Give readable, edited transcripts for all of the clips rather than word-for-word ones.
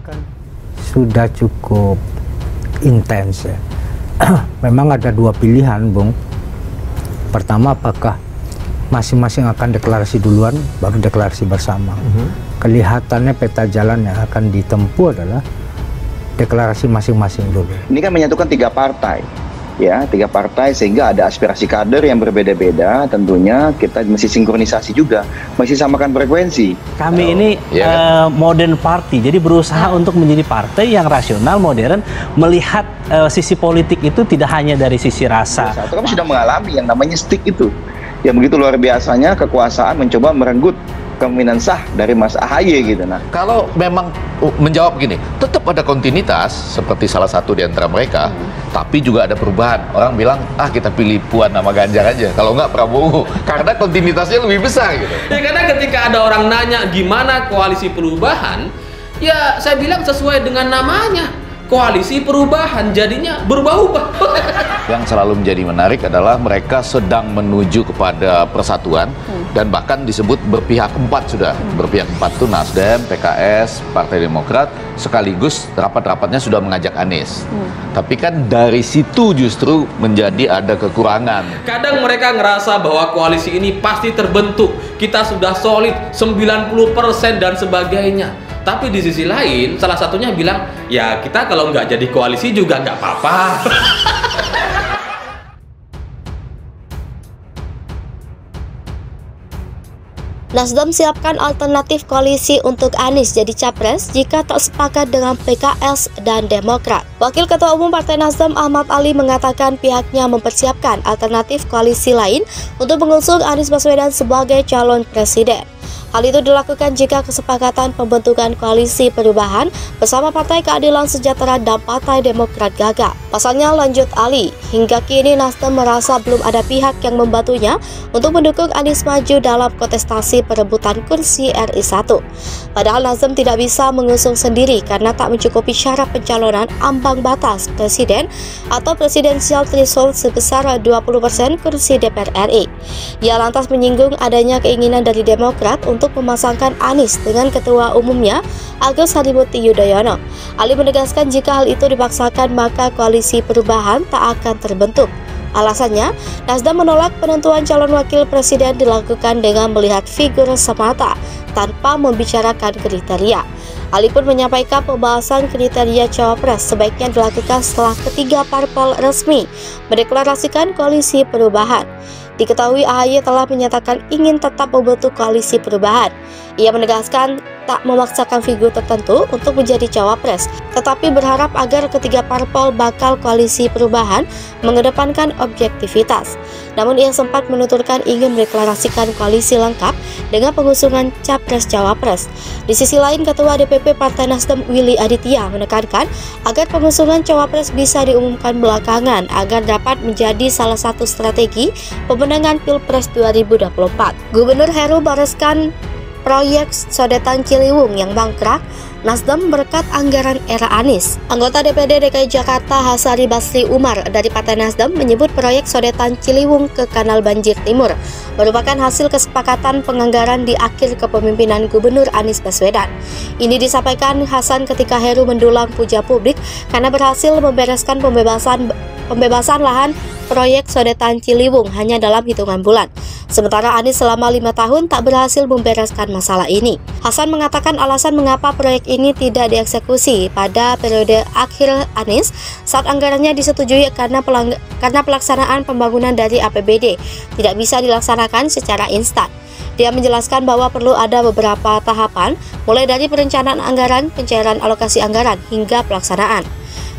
kan sudah cukup intens ya. Memang ada dua pilihan, Bung. Pertama, apakah masing-masing akan deklarasi duluan baru deklarasi bersama. Kelihatannya peta jalan yang akan ditempuh adalah deklarasi masing-masing dulu. Ini kan menyatukan tiga partai, ya, tiga partai, sehingga ada aspirasi kader yang berbeda-beda. Tentunya kita mesti sinkronisasi juga, mesti samakan frekuensi. Kami ini modern party, jadi berusaha untuk menjadi partai yang rasional, modern, melihat sisi politik itu tidak hanya dari sisi rasa. Kami sudah mengalami yang namanya stick itu, yang begitu luar biasanya kekuasaan mencoba merenggut kepemimpinan sah dari Mas AHY gitu. Nah, kalau memang menjawab gini, tetap ada kontinuitas seperti salah satu di antara mereka, tapi juga ada perubahan. Orang bilang, kita pilih Puan sama Ganjar aja, kalau nggak Prabowo, karena kontinuitasnya lebih besar gitu. Ya, karena ketika ada orang nanya gimana koalisi perubahan, ya saya bilang sesuai dengan namanya, koalisi perubahan, jadinya berubah-ubah. Yang selalu menjadi menarik adalah mereka sedang menuju kepada persatuan, dan bahkan disebut berpihak empat sudah. Berpihak empat itu Nasdem, PKS, Partai Demokrat, sekaligus rapat-rapatnya sudah mengajak Anies. Tapi kan dari situ justru menjadi ada kekurangan. Kadang mereka ngerasa bahwa koalisi ini pasti terbentuk, kita sudah solid 90% dan sebagainya. Tapi di sisi lain, salah satunya bilang, ya kita kalau nggak jadi koalisi juga nggak apa-apa. Nasdem siapkan alternatif koalisi untuk Anies jadi capres jika tak sepakat dengan PKS dan Demokrat. Wakil Ketua Umum Partai Nasdem Ahmad Ali mengatakan pihaknya mempersiapkan alternatif koalisi lain untuk mengusung Anies Baswedan sebagai calon presiden. Hal itu dilakukan jika kesepakatan pembentukan koalisi perubahan bersama Partai Keadilan Sejahtera dan Partai Demokrat gagal. Pasalnya, lanjut Ali, hingga kini Nasdem merasa belum ada pihak yang membantunya untuk mendukung Anies maju dalam kontestasi perebutan kursi RI 1. Padahal Nasdem tidak bisa mengusung sendiri karena tak mencukupi syarat pencalonan ambang batas presiden atau presidensial threshold sebesar 20% kursi DPR RI. Ia lantas menyinggung adanya keinginan dari Demokrat untuk memasangkan Anies dengan ketua umumnya Agus Harimurti Yudhoyono. Ali menegaskan jika hal itu dipaksakan maka koalisi perubahan tak akan terbentuk. Alasannya, Nasdem menolak penentuan calon wakil presiden dilakukan dengan melihat figur semata tanpa membicarakan kriteria. Ali pun menyampaikan pembahasan kriteria cawapres sebaiknya dilakukan setelah ketiga parpol resmi mendeklarasikan koalisi perubahan. Diketahui AHY telah menyatakan ingin tetap membentuk koalisi perubahan. Ia menegaskan tak memaksakan figur tertentu untuk menjadi cawapres, tetapi berharap agar ketiga parpol bakal koalisi perubahan mengedepankan objektivitas. Namun ia sempat menuturkan ingin mendeklarasikan koalisi lengkap dengan pengusungan capres-cawapres. Di sisi lain, Ketua DPP Partai Nasdem Willy Aditya menekankan agar pengusungan cawapres bisa diumumkan belakangan agar dapat menjadi salah satu strategi pemenangan Pilpres 2024. Gubernur Heru mereskan proyek Sodetan Ciliwung yang mangkrak, Nasdem berkat anggaran era Anies. Anggota DPD DKI Jakarta Hasari Basri Umar dari Partai Nasdem menyebut proyek Sodetan Ciliwung ke Kanal Banjir Timur merupakan hasil kesepakatan penganggaran di akhir kepemimpinan Gubernur Anies Baswedan. Ini disampaikan Hasan ketika Heru mendulang puja publik karena berhasil membereskan pembebasan lahan proyek Sodetan Ciliwung hanya dalam hitungan bulan. Sementara Anies selama 5 tahun tak berhasil membereskan masalah ini. Hasan mengatakan alasan mengapa proyek ini tidak dieksekusi pada periode akhir Anies saat anggarannya disetujui karena pelaksanaan pembangunan dari APBD tidak bisa dilaksanakan secara instan. Dia menjelaskan bahwa perlu ada beberapa tahapan, mulai dari perencanaan anggaran, pencairan alokasi anggaran, hingga pelaksanaan.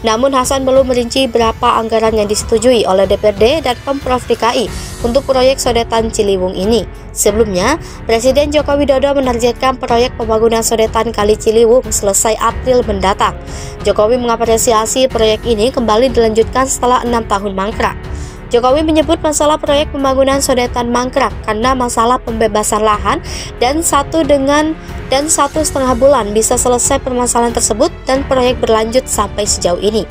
Namun Hasan belum merinci berapa anggaran yang disetujui oleh DPRD dan Pemprov DKI untuk proyek Sodetan Ciliwung ini. Sebelumnya, Presiden Joko Widodo menargetkan proyek pembangunan Sodetan Kali Ciliwung selesai April mendatang. Jokowi mengapresiasi proyek ini kembali dilanjutkan setelah 6 tahun mangkrak. Jokowi menyebut masalah proyek pembangunan Sodetan mangkrak karena masalah pembebasan lahan dan 1,5 bulan bisa selesai permasalahan tersebut dan proyek berlanjut sampai sejauh ini.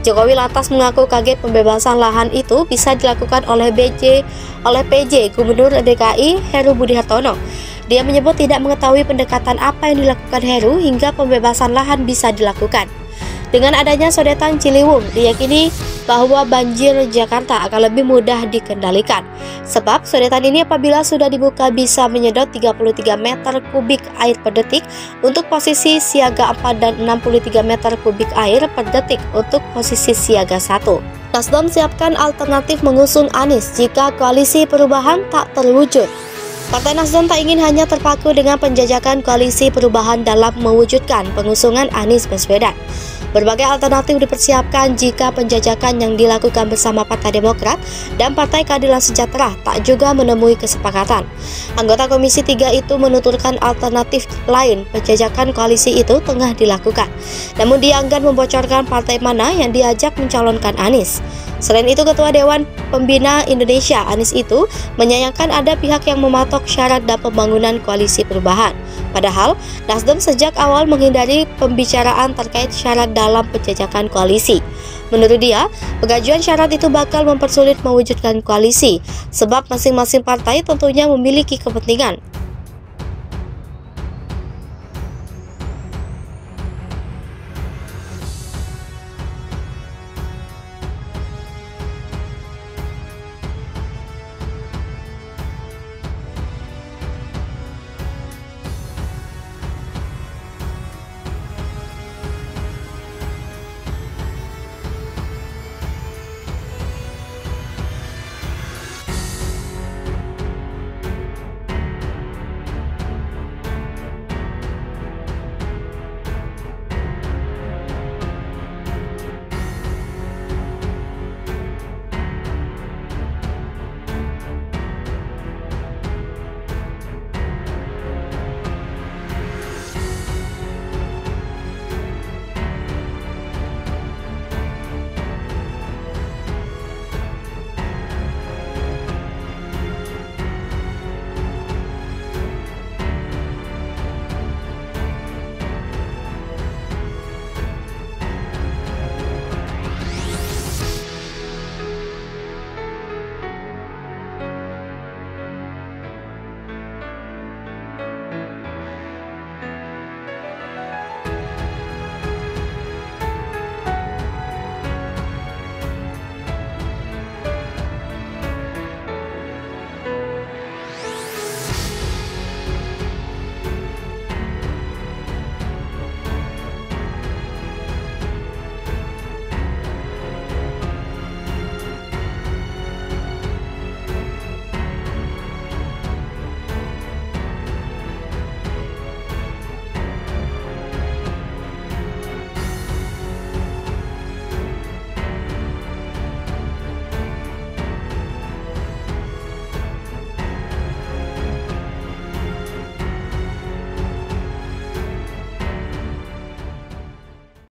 Jokowi lantas mengaku kaget pembebasan lahan itu bisa dilakukan oleh PJ Gubernur DKI Heru Budi Hartono. Dia menyebut tidak mengetahui pendekatan apa yang dilakukan Heru hingga pembebasan lahan bisa dilakukan. Dengan adanya sodetan Ciliwung, diyakini bahwa banjir Jakarta akan lebih mudah dikendalikan. Sebab sodetan ini apabila sudah dibuka bisa menyedot 33 meter kubik air per detik untuk posisi siaga 4 dan 63 meter kubik air per detik untuk posisi siaga 1. Nasdem siapkan alternatif mengusung Anies jika koalisi perubahan tak terwujud. Partai Nasdem tak ingin hanya terpaku dengan penjajakan koalisi perubahan dalam mewujudkan pengusungan Anies Baswedan. Berbagai alternatif dipersiapkan jika penjajakan yang dilakukan bersama Partai Demokrat dan Partai Keadilan Sejahtera tak juga menemui kesepakatan. Anggota Komisi 3 itu menuturkan alternatif lain penjajakan koalisi itu tengah dilakukan. Namun dia enggan membocorkan partai mana yang diajak mencalonkan Anies. Selain itu, Ketua Dewan Pembina Indonesia Anies itu menyayangkan ada pihak yang mematok syarat dan pembangunan koalisi perubahan. Padahal, Nasdem sejak awal menghindari pembicaraan terkait syarat dalam penjajakan koalisi. Menurut dia, pengajuan syarat itu bakal mempersulit mewujudkan koalisi, sebab masing-masing partai tentunya memiliki kepentingan.